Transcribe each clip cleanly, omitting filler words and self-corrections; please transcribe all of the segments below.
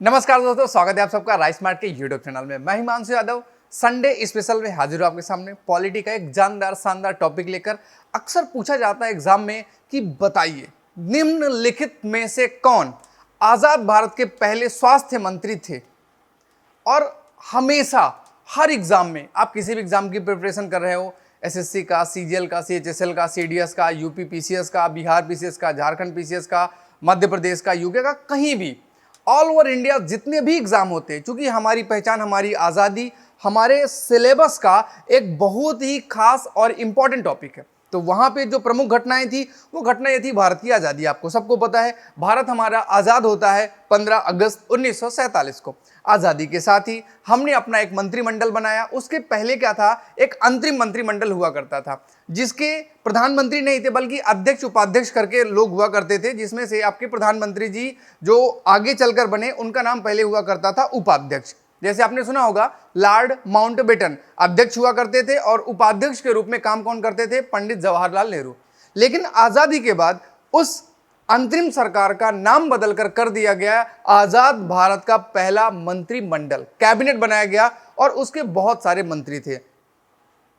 नमस्कार दोस्तों, स्वागत है आप सबका राइस स्मार्ट के यूट्यूब चैनल में। मैं हिमांशु यादव संडे स्पेशल में हाजिर हूँ आपके सामने पॉलिटी का एक जानदार शानदार टॉपिक लेकर। अक्सर पूछा जाता है एग्जाम में कि बताइए निम्नलिखित में से कौन आजाद भारत के पहले स्वास्थ्य मंत्री थे। और हमेशा हर एग्जाम में आप किसी भी एग्जाम की प्रिपरेशन कर रहे हो, एसएससी का, सीजीएल का, सीएचएसएल का, सीडीएस का, यूपी पीसीएस का, बिहार पीसीएस का, झारखंड पीसीएस का, मध्य प्रदेश का, यूके का, कहीं भी ऑल ओवर इंडिया जितने भी एग्जाम होते हैं, क्योंकि हमारी पहचान, हमारी आज़ादी हमारे सिलेबस का एक बहुत ही खास और इम्पॉर्टेंट टॉपिक है। तो वहाँ पे जो प्रमुख घटनाएं थी वो घटनाएं थी भारत की आज़ादी। आपको सबको पता है भारत हमारा आज़ाद होता है 15 अगस्त 1947 को। आज़ादी के साथ ही हमने अपना एक मंत्रिमंडल बनाया। उसके पहले क्या था, एक अंतरिम मंत्रिमंडल हुआ करता था जिसके प्रधानमंत्री नहीं थे बल्कि अध्यक्ष उपाध्यक्ष करके लोग हुआ करते थे, जिसमें से आपके प्रधानमंत्री जी जो आगे चलकर बने उनका नाम पहले हुआ करता था उपाध्यक्ष। जैसे आपने सुना होगा लॉर्ड माउंटबेटन अध्यक्ष हुआ करते थे और उपाध्यक्ष के रूप में काम कौन करते थे, पंडित जवाहरलाल नेहरू। लेकिन आजादी के बाद उस अंतरिम सरकार का नाम बदलकर कर दिया गया आजाद भारत का पहला मंत्रिमंडल, कैबिनेट बनाया गया और उसके बहुत सारे मंत्री थे।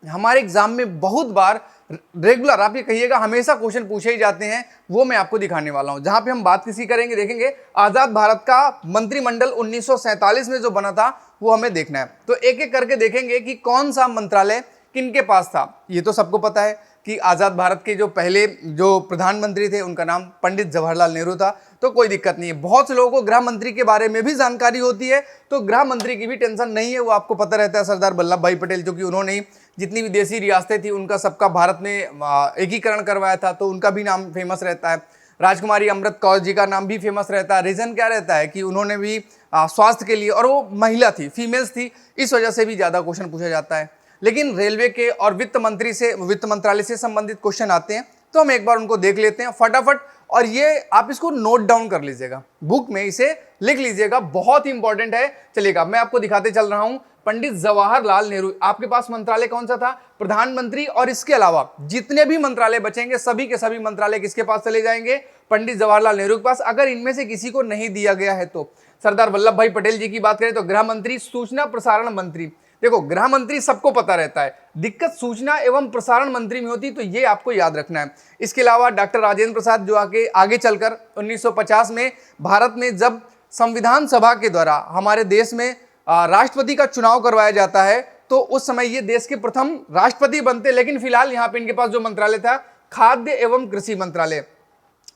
हमारे एग्जाम में बहुत बार रेगुलर आप ये कहिएगा हमेशा क्वेश्चन पूछे ही जाते हैं, वो मैं आपको दिखाने वाला हूं। जहां पे हम बात किसी करेंगे, देखेंगे आजाद भारत का मंत्रिमंडल 1947 में जो बना था वो हमें देखना है। तो एक एक करके देखेंगे कि कौन सा मंत्रालय किनके पास था। ये तो सबको पता है कि आजाद भारत के जो पहले जो प्रधानमंत्री थे उनका नाम पंडित जवाहरलाल नेहरू था, तो कोई दिक्कत नहीं है। बहुत से लोगों को गृह मंत्री के बारे में भी जानकारी होती है, तो गृह मंत्री की भी टेंशन नहीं है, वो आपको पता रहता है सरदार वल्लभ भाई पटेल, क्योंकि उन्होंने जितनी विदेशी रियासतें थी उनका सबका भारत में एकीकरण करवाया था, तो उनका भी नाम फेमस रहता है। राजकुमारी अमृत कौर जी का नाम भी फेमस रहता है। रीजन क्या रहता है कि उन्होंने भी स्वास्थ्य के लिए, और वो महिला थी, फीमेल्स थी, इस वजह से भी ज़्यादा क्वेश्चन पूछा जाता है। लेकिन रेलवे के और वित्त मंत्रालय से संबंधित क्वेश्चन आते हैं, तो हम एक बार उनको देख लेते हैं फटाफट। और ये आप इसको नोट डाउन कर लीजिएगा, बुक में इसे लिख लीजिएगा, बहुत ही इंपॉर्टेंट है। चलिएगा मैं आपको दिखाते चल रहा हूं। पंडित जवाहरलाल नेहरू, आपके पास मंत्रालय कौन सा था, प्रधानमंत्री, और इसके अलावा जितने भी मंत्रालय बचेंगे सभी के सभी मंत्रालय किसके पास चले जाएंगे, पंडित जवाहरलाल नेहरू के पास। अगर इनमें से किसी को नहीं दिया गया है तो सरदार वल्लभ भाई पटेल जी की बात करें तो गृह मंत्री, सूचना प्रसारण मंत्री। देखो गृह मंत्री सबको पता रहता है, दिक्कत सूचना एवं प्रसारण मंत्री में होती, तो ये आपको याद रखना है। इसके अलावा डॉक्टर राजेंद्र प्रसाद जो आगे चलकर 1950 में भारत में जब संविधान सभा के द्वारा हमारे देश में राष्ट्रपति का चुनाव करवाया जाता है, तो उस समय ये देश के प्रथम राष्ट्रपति बनते। लेकिन फिलहाल यहाँ पे इनके पास जो मंत्रालय था खाद्य एवं कृषि मंत्रालय,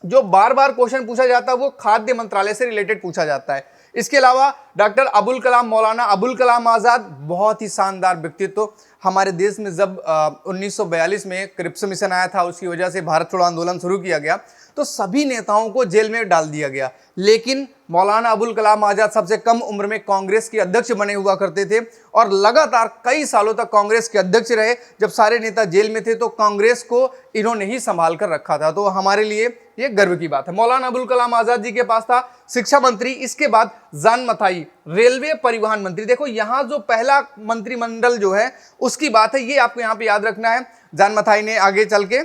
जो बार बार क्वेश्चन पूछा जाता है वो खाद्य मंत्रालय से रिलेटेड पूछा जाता है। इसके अलावा डॉक्टर अबुल कलाम, मौलाना अबुल कलाम आजाद, बहुत ही शानदार व्यक्तित्व। हमारे देश में जब 1942 में क्रिप्स मिशन आया था, उसकी वजह से भारत छोड़ो आंदोलन शुरू किया गया, तो सभी नेताओं को जेल में डाल दिया गया। लेकिन मौलाना अबुल कलाम आजाद सबसे कम उम्र में कांग्रेस के अध्यक्ष बने हुआ करते थे और लगातार कई सालों तक कांग्रेस के अध्यक्ष रहे। जब सारे नेता जेल में थे तो कांग्रेस को इन्होंने ही संभाल कर रखा था, तो हमारे लिए ये गर्व की बात है। मौलाना अबुल कलाम आजाद जी के पास था शिक्षा मंत्री। इसके बाद जान मथाई, रेलवे परिवहन मंत्री। देखो यहाँ जो पहला मंत्रिमंडल जो है उसकी बात है, ये आपको यहाँ पे याद रखना है। जान मथाई ने आगे चल के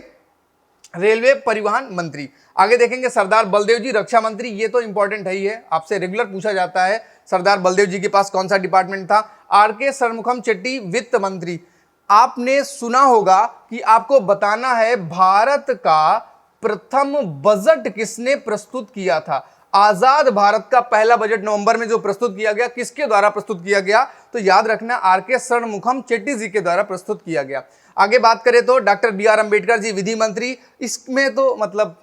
रेलवे परिवहन मंत्री। आगे देखेंगे सरदार बलदेव जी, रक्षा मंत्री। ये तो इंपॉर्टेंट है ही है, आपसे रेगुलर पूछा जाता है। सरदार बलदेव जी के पास कौन सा डिपार्टमेंट था। आर.के. षणमुखम चेट्टी, वित्त मंत्री। आपने सुना होगा कि आपको बताना है भारत का प्रथम बजट किसने प्रस्तुत किया था। आजाद भारत का पहला बजट नवंबर में जो प्रस्तुत किया गया, किसके द्वारा प्रस्तुत किया गया, तो याद रखना आर.के. षणमुखम चेट्टी जी के द्वारा प्रस्तुत किया गया। आगे बात करें तो डॉक्टर बी.आर. अंबेडकर जी, विधि मंत्री। इसमें तो मतलब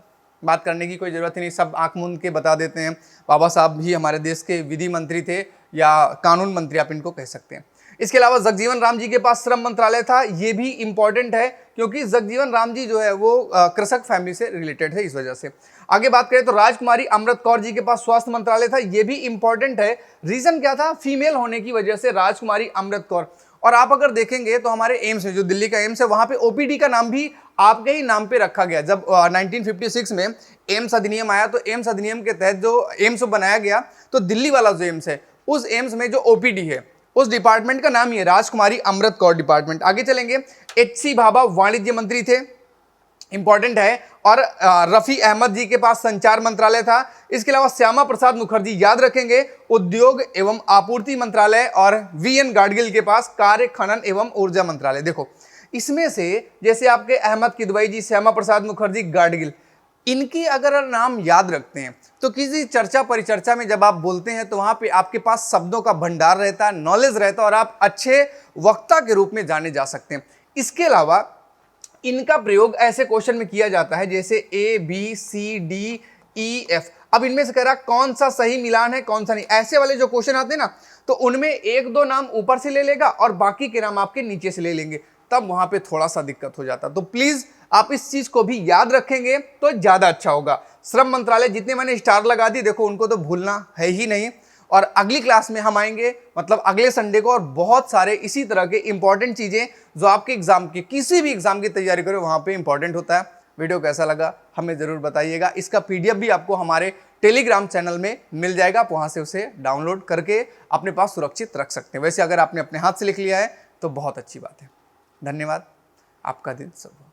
बात करने की कोई जरूरत ही नहीं, सब आंख मूंद के बता देते हैं। बाबा साहब भी हमारे देश के विधि मंत्री थे या कानून मंत्री आप इनको कह सकते हैं। इसके अलावा जगजीवन राम जी के पास श्रम मंत्रालय था। ये भी इंपॉर्टेंट है क्योंकि जगजीवन राम जी जो है वो कृषक फैमिली से रिलेटेड है, इस वजह से। आगे बात करें तो राजकुमारी अमृत कौर जी के पास स्वास्थ्य मंत्रालय था। ये भी इंपॉर्टेंट है। रीजन क्या था, फीमेल होने की वजह से राजकुमारी अमृत कौर। और आप अगर देखेंगे तो हमारे एम्स में, जो दिल्ली का एम्स है, वहां पे ओपीडी का नाम भी आपके ही नाम पे रखा गया। जब 1956 में एम्स अधिनियम आया तो एम्स अधिनियम के तहत जो एम्स बनाया गया, तो दिल्ली वाला जो एम्स है उस एम्स में जो ओपीडी है उस डिपार्टमेंट का नाम ही है राजकुमारी अमृत कौर डिपार्टमेंट। आगे चलेंगे, एच.सी. भाभा वाणिज्य मंत्री थे। इंपॉर्टेंट है। और रफी अहमद जी के पास संचार मंत्रालय था। इसके अलावा श्यामा प्रसाद मुखर्जी याद रखेंगे उद्योग एवं आपूर्ति मंत्रालय, और वीएन गाडगिल के पास कार्य खनन एवं ऊर्जा मंत्रालय। देखो इसमें से जैसे आपके अहमद किदवई जी, श्यामा प्रसाद मुखर्जी, गाडगिल, इनकी अगर नाम याद रखते हैं तो किसी चर्चा परिचर्चा में जब आप बोलते हैं तो वहां पे आपके पास शब्दों का भंडार रहता है, नॉलेज रहता है, और आप अच्छे वक्ता के रूप में जाने जा सकते हैं। इसके अलावा इनका प्रयोग ऐसे क्वेश्चन में किया जाता है जैसे A B C D E F. अब इनमें से कह रहा कौन सा सही मिलान है कौन सा नहीं, ऐसे वाले जो क्वेश्चन आते हैं ना, तो उनमें एक दो नाम ऊपर से ले लेगा और बाकी के नाम आपके नीचे से ले लेंगे, तब वहां पे थोड़ा सा दिक्कत हो जाता। तो प्लीज आप इस चीज को भी याद रखेंगे तो ज्यादा अच्छा होगा। श्रम मंत्रालय जितने मैंने स्टार लगा दी, देखो उनको तो भूलना है ही नहीं। और अगली क्लास में हम आएंगे, मतलब अगले संडे को, और बहुत सारे इसी तरह के इंपॉर्टेंट चीजें जो आपके एग्जाम की, किसी भी एग्जाम की तैयारी करो वहां पे इंपॉर्टेंट होता है। वीडियो कैसा लगा हमें जरूर बताइएगा। इसका पीडीएफ भी आपको हमारे टेलीग्राम चैनल में मिल जाएगा, आप वहां से उसे डाउनलोड करके अपने पास सुरक्षित रख सकते हैं। वैसे अगर आपने अपने हाथ से लिख लिया है तो बहुत अच्छी बात है। धन्यवाद, आपका दिन शुभ हो।